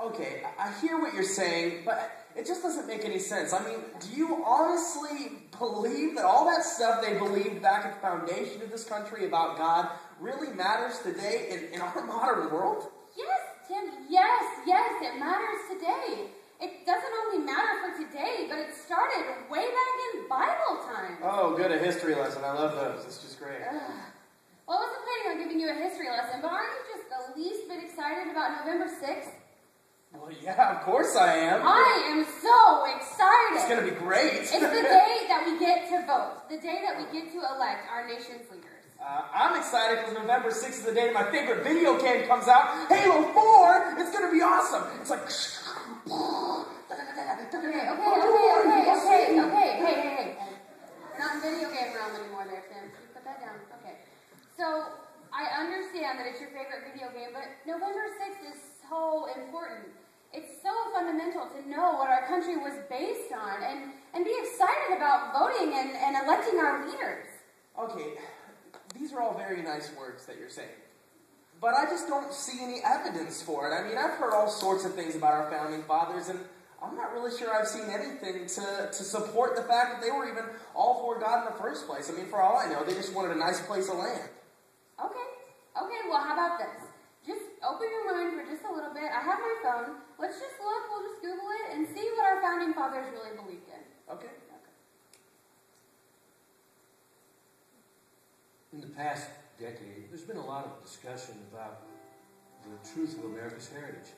Okay, I hear what you're saying, but it just doesn't make any sense. I mean, do you honestly believe that all that stuff they believed back at the foundation of this country about God really matters today in our modern world? Yes, Tim, yes, it matters today. It doesn't only matter for today, but it started way back in Bible time. Oh, good, a history lesson. I love those. It's just great. Well, I wasn't planning on giving you a history lesson, but aren't you just the least bit excited about November 6th? Well, yeah, of course I am. I am so excited. It's going to be great. It's the day that we get to vote. The day that we get to elect our nation's leaders. I'm excited because November 6th is the day my favorite video game comes out, Halo 4. It's going to be awesome. It's like... Okay. Hey. Not in video game realm anymore there, Tim. You put that down. Okay. So, I understand that it's your favorite video game, but November 6th is so important. It's so fundamental to know what our country was based on and be excited about voting and electing our leaders. Okay, these are all very nice words that you're saying. But I just don't see any evidence for it. I mean, I've heard all sorts of things about our founding fathers, and I'm not really sure I've seen anything to support the fact that they were even all for God in the first place. I mean, for all I know, they just wanted a nice place of land. Okay, well, how about this? Just open your mind for just a little bit. I have my phone. Let's just look, we'll just Google it, and see what our founding fathers really believed in. Okay. In the past decade, there's been a lot of discussion about the truth of America's heritage.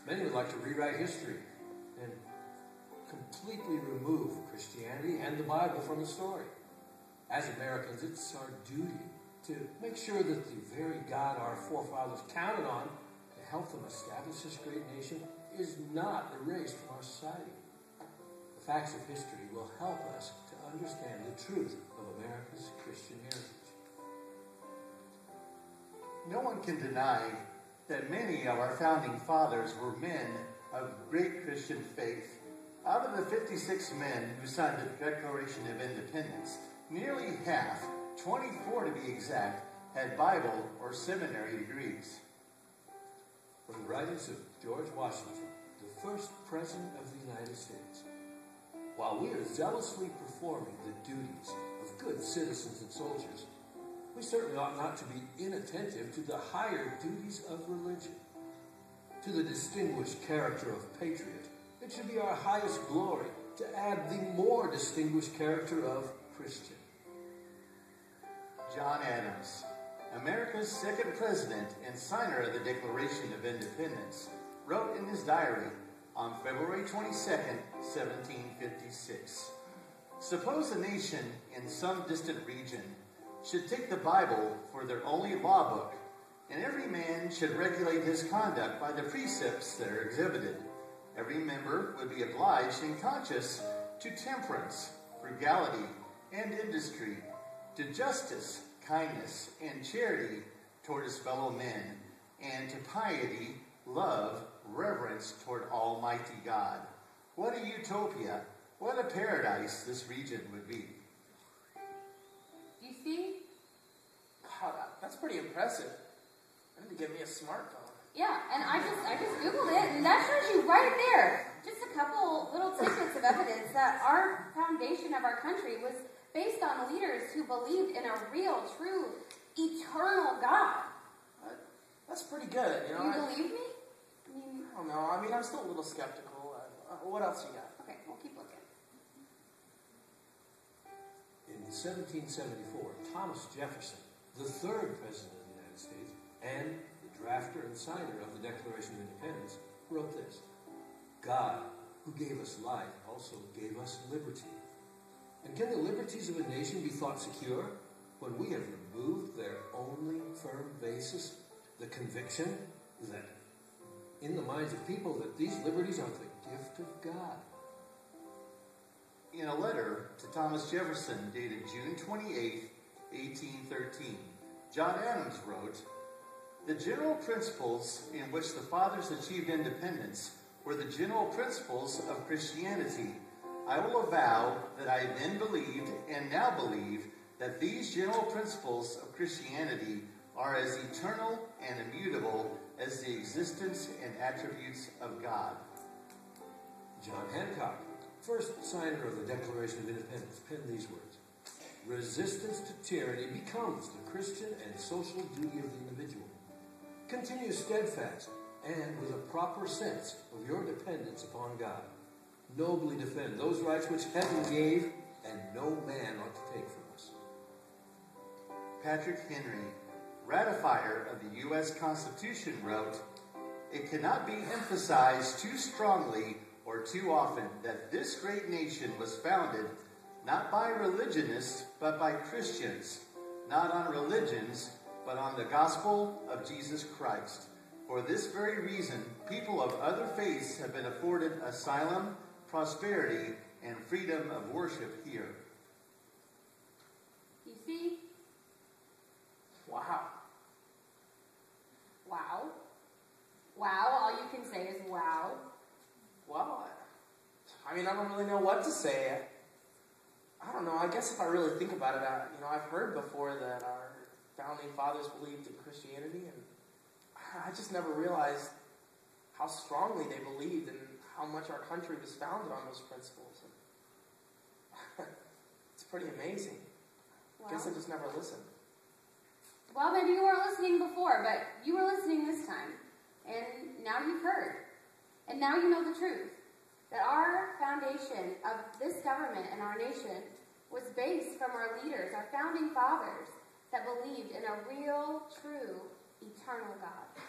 Many would like to rewrite history and completely remove Christianity and the Bible from the story. As Americans, it's our duty to make sure that the very God our forefathers counted on to help them establish this great nation is not erased from our society. The facts of history will help us to understand the truth of America's Christian heritage. No one can deny that many of our founding fathers were men of great Christian faith. Out of the 56 men who signed the Declaration of Independence, nearly half, 24 to be exact, had Bible or seminary degrees. From the writings of George Washington, the first President of the United States, while we are zealously performing the duties of good citizens and soldiers, we certainly ought not to be inattentive to the higher duties of religion. To the distinguished character of patriot, it should be our highest glory to add the more distinguished character of Christian. John Adams, America's second president and signer of the Declaration of Independence, wrote in his diary on February 22nd, 1756, "Suppose a nation in some distant region should take the Bible for their only law book, and every man should regulate his conduct by the precepts there exhibited. Every member would be obliged and conscious to temperance, frugality, and industry, to justice, kindness, and charity toward his fellow men, and to piety, love, reverence toward Almighty God." What a utopia, what a paradise this region would be. Do you see? Wow, that's pretty impressive. I need to get me a smartphone. Yeah, and I just Googled it, and that shows you right there just a couple little tidbits of evidence that our foundation of our country was based on leaders who believed in a real, true, eternal God. That's pretty good, you know. You believe me? I don't know. I mean, I'm still a little skeptical. What else you got? Okay, we'll keep looking. In 1774, Thomas Jefferson, the third President of the United States, and the drafter and signer of the Declaration of Independence, wrote this: "God, who gave us life, also gave us liberty. And can the liberties of a nation be thought secure when we have removed their only firm basis, the conviction that in the minds of people that these liberties are the gift of God?" In a letter to Thomas Jefferson dated June 28, 1813, John Adams wrote, "The general principles in which the fathers achieved independence were the general principles of Christianity. I will avow that I then believed and now believe that these general principles of Christianity are as eternal and immutable as the existence and attributes of God. John Hancock, first signer of the Declaration of Independence, penned these words: "Resistance to tyranny becomes the Christian and social duty of the individual. Continue steadfast and with a proper sense of your dependence upon God. Nobly defend those rights which heaven gave and no man ought to take from us." Patrick Henry, ratifier of the U.S. Constitution, wrote, "It cannot be emphasized too strongly or too often that this great nation was founded not by religionists but by Christians, not on religions but on the gospel of Jesus Christ. For this very reason, people of other faiths have been afforded asylum, prosperity, and freedom of worship here." You see? Wow. Wow. Wow. All you can say is wow. Well, I mean, I don't really know what to say. I don't know. I guess if I really think about it, I've heard before that our founding fathers believed in Christianity, and I just never realized how strongly they believed and how much our country was founded on those principles. It's pretty amazing. I guess I just never listened. Well, maybe you weren't listening before, but you were listening this time. And now you've heard. And now you know the truth. That our foundation of this government and our nation was based from our leaders, our founding fathers, that believed in a real, true, eternal God.